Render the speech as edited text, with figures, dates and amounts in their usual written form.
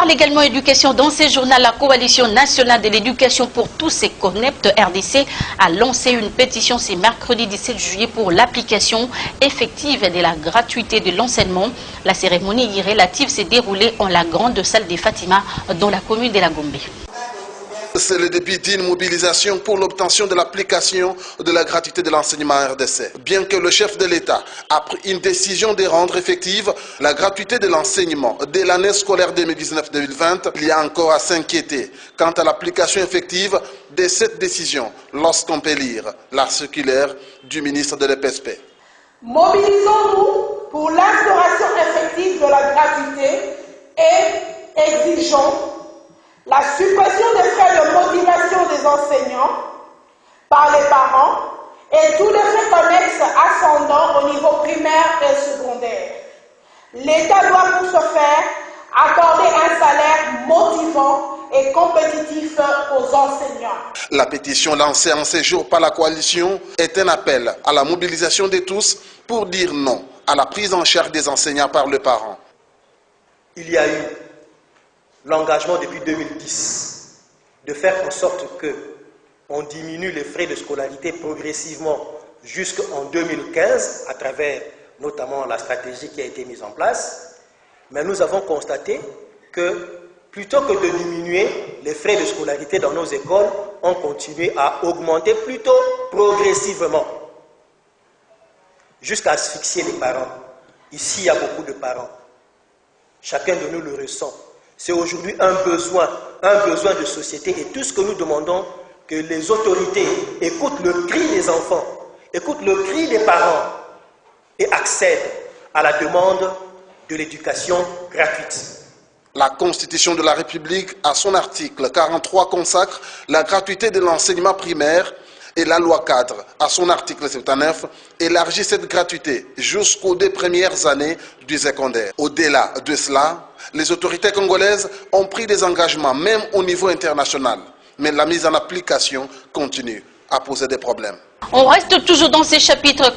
parle également éducation dans ces journaux. La Coalition nationale de l'éducation pour tous et Connect RDC a lancé une pétition ce mercredi 17 juillet pour l'application effective de la gratuité de l'enseignement. La cérémonie relative s'est déroulée en la grande salle des Fatima dans la commune de la Gombe. C'est le début d'une mobilisation pour l'obtention de l'application de la gratuité de l'enseignement en RDC. Bien que le chef de l'État a pris une décision de rendre effective la gratuité de l'enseignement dès l'année scolaire 2019-2020, il y a encore à s'inquiéter quant à l'application effective de cette décision lorsqu'on peut lire la circulaire du ministre de l'EPSP. Mobilisons-nous pour l'instauration effective de la gratuité et exigeons la suppression des frais de motivation des enseignants par les parents et tous les frais connexes ascendants au niveau primaire et secondaire. L'État doit pour ce faire accorder un salaire motivant et compétitif aux enseignants. La pétition lancée en ces jours par la coalition est un appel à la mobilisation de tous pour dire non à la prise en charge des enseignants par les parents. Il y a eu l'engagement depuis 2010 de faire en sorte qu'on diminue les frais de scolarité progressivement jusqu'en 2015 à travers notamment la stratégie qui a été mise en place. Mais nous avons constaté que plutôt que de diminuer les frais de scolarité dans nos écoles, on continue à augmenter plutôt progressivement jusqu'à asphyxier les parents. Ici, il y a beaucoup de parents. Chacun de nous le ressent. C'est aujourd'hui un besoin de société et tout ce que nous demandons, que les autorités écoutent le cri des enfants, écoutent le cri des parents et accèdent à la demande de l'éducation gratuite. La Constitution de la République, à son article 43, consacre la gratuité de l'enseignement primaire et la loi cadre, à son article 79, élargit cette gratuité jusqu'aux 2 premières années du secondaire. Au-delà de cela, les autorités congolaises ont pris des engagements, même au niveau international. Mais la mise en application continue à poser des problèmes. On reste toujours dans ces chapitres